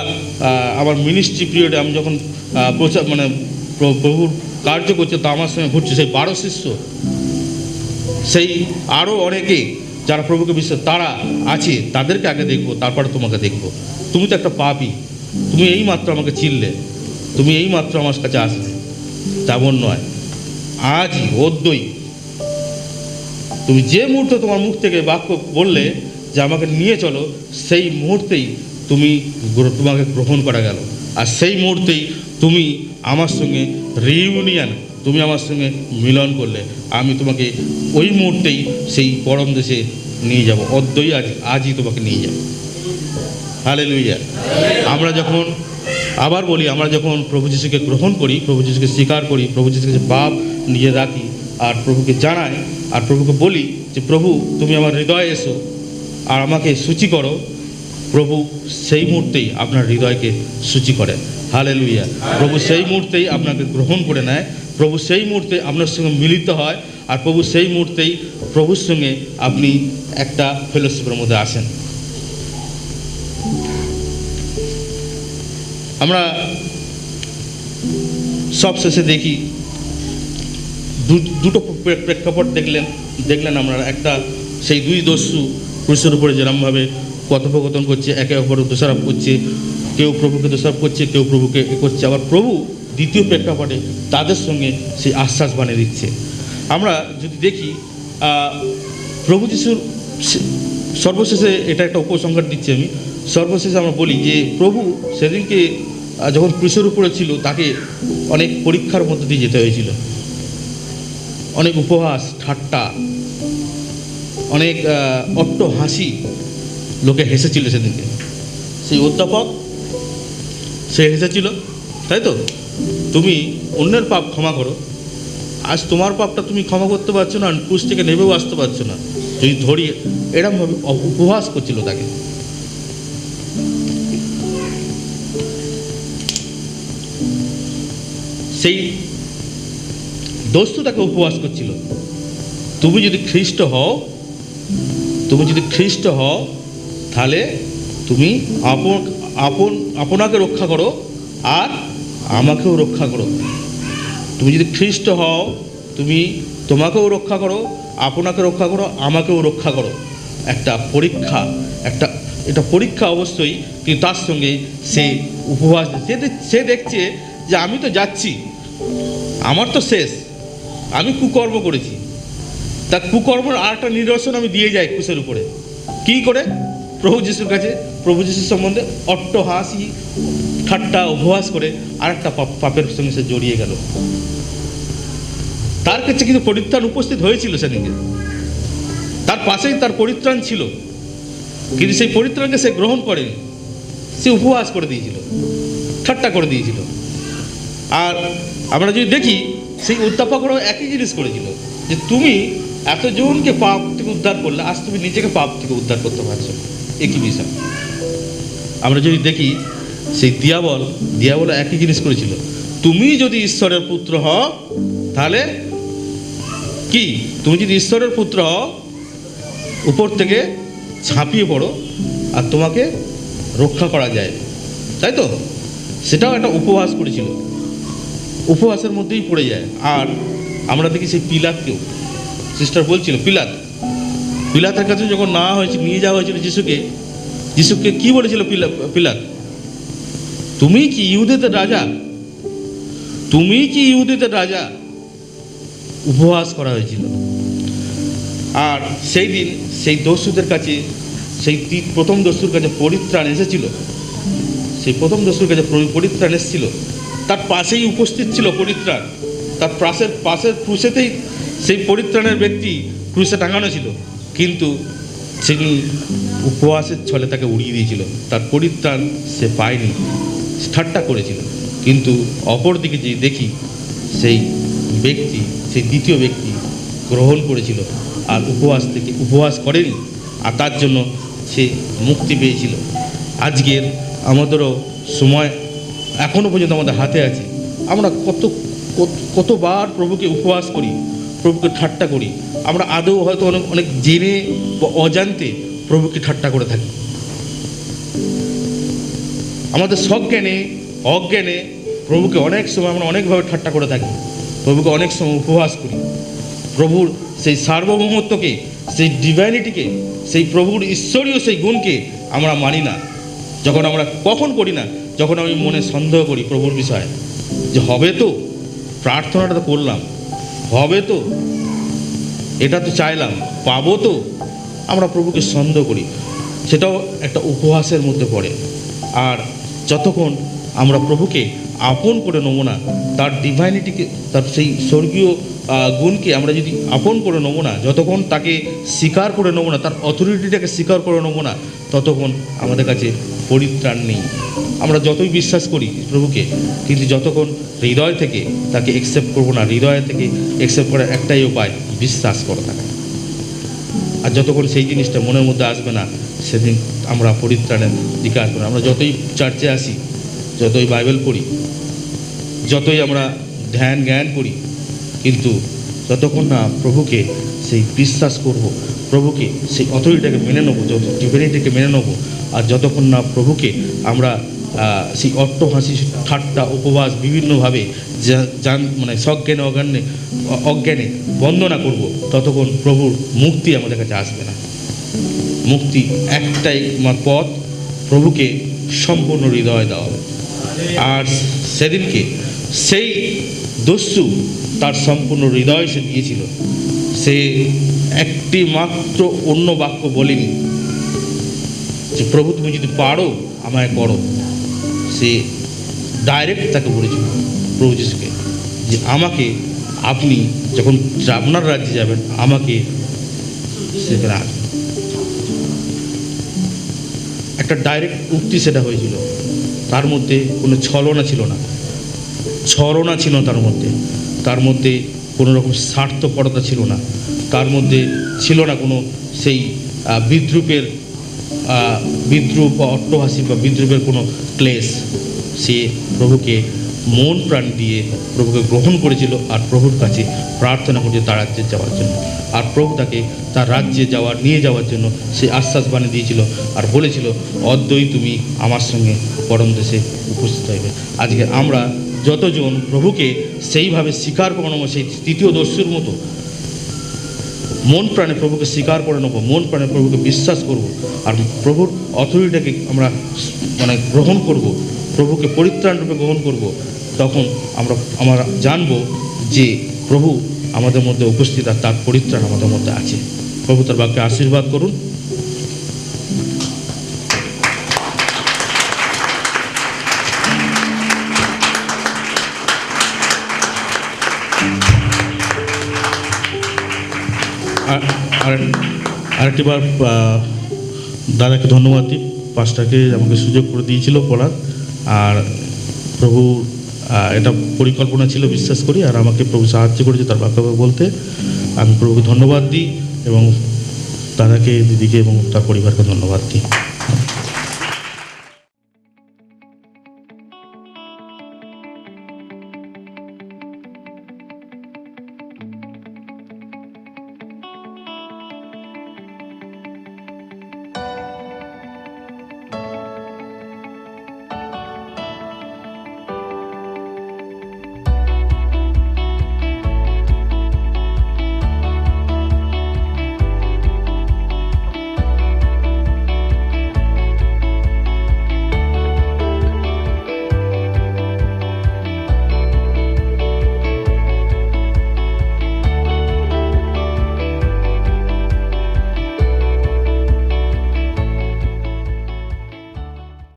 আমার মিনিস্ট্রি পিরিয়ডে আমি যখন প্রচার মানে প্রভুর কার্য করছে, তা আমার সঙ্গে ঘুরছে সেই 12 শিষ্য, সেই আরও অনেকে যারা প্রভুকে বিশ্বাস তারা আছে, তাদেরকে আগে দেখবো, তারপরে তোমাকে দেখবো। তুমি তো একটা পাপী, তুমি এই মাত্র আমাকে চিনলে, তুমি এই মাত্র আমার কাছে আসলে, তেমন নয়। আজই অদ্বৈ তুমি যে মুহূর্তে তোমার মুখ থেকে বাক্য বললে যে আমাকে নিয়ে চলো, সেই মুহূর্তেই তোমাকে গ্রহণ করা গেল। আর সেই মুহূর্তেই তুমি আমার সঙ্গে রিইউনিয়ন, তুমি আমার সঙ্গে মিলন করলে, আমি তোমাকে ওই মুহূর্তেই সেই পরম দেশে নিয়ে যাব। অদ্বৈ আজই তোমাকে নিয়ে যাব। হালেলুয়া। আমরা যখন আবার বলি, আমরা যখন প্রভু যিশুকে গ্রহণ করি, প্রভু যিশুকে স্বীকার করি, প্রভু যিশুকে যে পাপ নিজে রাখি আর প্রভুকে জানাই, আর প্রভুকে বলি যে প্রভু তুমি আমার হৃদয়ে এসো আর আমাকে সূচি করো, প্রভু সেই মুহূর্তেই আপনার হৃদয়কে সূচি করে। হালেলুয়া। প্রভু সেই মুহূর্তেই আপনাকে গ্রহণ করে নেয়, প্রভু সেই মুহূর্তে আপনার সঙ্গে মিলিত হয়, আর প্রভু সেই মুহূর্তেই প্রভুর সঙ্গে আপনি একটা ফেলোশিপের মধ্যে আসেন। আমরা সব শেষে দেখি দুটো প্রেক্ষাপট দেখলেন আমরা। একটা, সেই দুই দস্যু ক্রুশের উপরে যেরকমভাবে কথোপকথন করছে, একে অপরের দোষারোপ করছে, কেউ প্রভুকে দোষারোপ করছে, কেউ প্রভুকে করছে, আবার প্রভু দ্বিতীয় প্রেক্ষাপটে তাদের সঙ্গে সেই আশ্বাস বানিয়ে দিচ্ছে। আমরা যদি দেখি প্রভু যিশুর সর্বশেষে, এটা একটা উপসংহার দিচ্ছি আমি, সর্বশেষে আমরা বলি যে প্রভু সেদিনকে যখন ক্রুশের উপরে ছিল, তাকে অনেক পরীক্ষার মধ্য দিয়ে যেতে হয়েছিল, অনেক উপহাস ঠাট্টা, অনেক অট্ট হাসি, লোকে হেসেছিল সেদিনকে। সেই অধ্যাপক সে হেসেছিল, তাই তো? তুমি অন্যের পাপ ক্ষমা করো, আজ তোমার পাপটা তুমি ক্ষমা করতে পারছো না, ক্রুশ থেকে নেবেও আসতে পারছো না, যদি ধরি, এরকমভাবে উপহাস করছিল তাকে। সেই দোস্ত তাকে উপহাস করছিল। তুমি যদি খ্রিস্ট হও, তুমি যদি খ্রিস্ট হও, তাহলে তুমি আপনাকে রক্ষা করো আর আমাকেও রক্ষা করো। তুমি যদি খ্রিস্ট হও, তুমি তোমাকেও রক্ষা করো, আপনাকে রক্ষা করো, আমাকেও রক্ষা করো। একটা পরীক্ষা, এটা পরীক্ষা অবশ্যই, কিন্তু তার সঙ্গে সে উপহাস, সে দেখছে যে আমি তো যাচ্ছি, আমার তো শেষ, আমি কুকর্ম করেছি, তা কুকর্মের আর একটা নিদর্শন আমি দিয়ে যাই ক্রুশের উপরে। কী করে? প্রভু যিশুর কাছে, প্রভু যিশুর সম্বন্ধে অট্ট হাসি ঠাট্টা উপহাস করে আর একটা পাপের সঙ্গে সে জড়িয়ে গেল। তার কাছে কিন্তু পরিত্রাণ উপস্থিত হয়েছিল সেদিকে, পাশেই তার পরিত্রাণ ছিল, কিন্তু সেই পরিত্রাণকে সে গ্রহণ করেনি, সে উপহাস করে দিয়েছিল, ঠাট্টা করে দিয়েছিল। আর আমরা যদি দেখি সেই অধ্যাপকরাও একই জিনিস করেছিল, যে তুমি এতজনকে পাপ থেকে উদ্ধার করলে, আজ তুমি নিজেকে পাপ থেকে উদ্ধার করতে পারছো, একই বিষয়। আমরা যদি দেখি সেই দিয়াবল একই জিনিস করেছিল, তুমি যদি ঈশ্বরের পুত্র হও তাহলে কি, তুমি যদি ঈশ্বরের পুত্র হও উপর থেকে ঝাঁপিয়ে পড়ো আর তোমাকে রক্ষা করা যায়, তাই তো? সেটাও একটা উপহাস করেছিল, উপহাসের মধ্যেই পড়ে যায়। আর আমরা দেখি সেই পিলাতকেও, সিস্টার বলছিল পিলাতের কাছে যখন নিয়ে যাওয়া হয়েছিল যিশুকে কি বলেছিল পিলাত, তুমি কি ইহুদিদের রাজা, তুমি কি ইহুদিদের রাজা? উপহাস করা হয়েছিল। আর সেই দিন সেই দস্যুদের কাছে, সেই প্রথম দস্যুর কাছে পরিত্রাণ এসেছিল, সেই প্রথম দস্যুর কাছে পরিত্রাণ এসেছিল, তার পাশেই উপস্থিত ছিল পরিত্রাণ, তার পাশের ক্রুশেতেই সেই পরিত্রাণের ব্যক্তি ক্রুশে টাঙানো ছিল, কিন্তু তিনি উপহাসের ছলে তাকে উড়িয়ে দিয়েছিল, তার পরিত্রাণ সে পায়নি, ঠাট্টা করেছিল। কিন্তু অপরদিকে যে দেখি সেই ব্যক্তি, সেই দ্বিতীয় ব্যক্তি গ্রহণ করেছিল আর উপহাস করেনি, আর তার জন্য সে মুক্তি পেয়েছিল। আজকের আমাদেরও সময় এখনও পর্যন্ত আমাদের হাতে আছে, আমরা কতবার প্রভুকে উপহাস করি, প্রভুকে ঠাট্টা করি। আমরা আদৌ হয়তো অনেক জেনে বা অজান্তে প্রভুকে ঠাট্টা করে থাকি। আমাদের সজ্ঞানে অজ্ঞানে প্রভুকে অনেক সময় আমরা অনেকভাবে ঠাট্টা করে থাকি, প্রভুকে অনেক সময় উপহাস করি। প্রভুর সেই সার্বভৌমত্বকে, সেই ডিভাইনিটিকে, সেই প্রভুর ঈশ্বরীয় সেই গুণকে আমরা মানি না। যখন আমরা কখন করি না, যখন আমি মনে সন্দেহ করি প্রভুর বিষয়ে, যে হবে তো, প্রার্থনাটা তো করলাম, হবে তো, এটা তো চাইলাম, পাবো তো, আমরা প্রভুকে সন্দেহ করি, সেটাও একটা উপহাসের মধ্যে পড়ে। আর যতক্ষণ আমরা প্রভুকে আপন করে নেবো না, তার ডিভাইনিটিকে, তার সেই স্বর্গীয় গুণকে আমরা যদি আপন করে নেবো না, যতক্ষণ তাকে স্বীকার করে নেবো না, তার অথরিটিটাকে স্বীকার করে নেবো না, ততক্ষণ আমাদের কাছে পরিত্রাণ নেই। আমরা যতই বিশ্বাস করি প্রভুকে, কিন্তু যতক্ষণ হৃদয় থেকে তাকে অ্যাকসেপ্ট করবো না, হৃদয় থেকে অ্যাকসেপ্ট করার একটাই উপায় বিশ্বাস করে থাকা। আর যতক্ষণ সেই জিনিসটা মনের মধ্যে আসবে না, সেদিন আমরা পরিত্রাণের দিকে আসবো না। আমরা যতই চার্চে আসি, যতই বাইবেল পড়ি, যতই আমরা জ্ঞান করি, কিন্তু যতক্ষণ না প্রভুকে সেই বিশ্বাস করব, প্রভুকে সেই অথরিটিটাকে মেনে নেবো, যত ডিভিনিটিকে মেনে নেবো, আর যতক্ষণ না প্রভুকে আমরা সেই অট্টহাসি, ঠাট্টা, উপবাস বিভিন্নভাবে মানে সজ্ঞানে অজ্ঞানে বন্দনা করব, ততক্ষণ প্রভুর মুক্তি আমাদের কাছে আসবে না। মুক্তি একটাই পথ, প্রভুকে সম্পূর্ণ হৃদয় দেওয়া হবে। আর সেদিনকে সেই দস্যু তার সম্পূর্ণ হৃদয় সে দিয়েছিল, সে একটি মাত্র অন্য বাক্য বলেনি যে প্রভু তুমি যদি পারো আমায় করো। সে ডাইরেক্ট তাকে বলেছিল প্রভু যিশুকে, যে আমাকে আপনি যখন আপনার রাজ্যে যাবেন আমাকে সেখানে আসবেন। একটা ডাইরেক্ট উক্তি সেটা হয়েছিল, তার মধ্যে কোনো ছলনা ছিল না, তার মধ্যে কোনো রকম স্বার্থপরতা ছিল না, তার মধ্যে ছিল না কোনো সেই বিদ্রুপ বা অট্টহাসি বা বিদ্রুপের কোনো ক্লেশ। সে প্রভুকে মন প্রাণ দিয়ে প্রভুকে গ্রহণ করেছিল আর প্রভুর কাছে প্রার্থনা করেছে তার রাজ্যে যাওয়ার জন্য। আর প্রভু তাকে তার রাজ্যে নিয়ে যাওয়ার জন্য সে আশ্বাস বানিয়ে দিয়েছিল আর বলেছিল, অদ্যই তুমি আমার সঙ্গে পরম দেশে উপস্থিত হইবে। আজকে আমরা যতজন প্রভুকে সেইভাবে স্বীকার করে নেবো, সেই তৃতীয় দস্যুর মতো মন প্রাণে প্রভুকে স্বীকার করে নেবো, মন প্রাণে প্রভুকে বিশ্বাস করব, আর প্রভুর অথরিটিটাকে আমরা গ্রহণ করব, প্রভুকে পরিত্রাণ রূপে গ্রহণ করব, তখন আমরা জানব যে প্রভু আমাদের মধ্যে উপস্থিত আর তার পরিত্রাণ আমাদের মধ্যে আছে। প্রভু তার বাক্যে আশীর্বাদ করুন। আর আরেকটিবার দাদাকে ধন্যবাদ দিই, পাঁচটাকে আমাকে সুযোগ করে দিয়েছিল পড়ার। আর প্রভু এটা পরিকল্পনা ছিল বিশ্বাস করি, আর আমাকে প্রভু সাহায্য করেছে তার বাক্য বলতে। আমি প্রভুকে ধন্যবাদ দিই এবং দাদাকে, দিদিকে এবং তার পরিবারকে ধন্যবাদ দিই।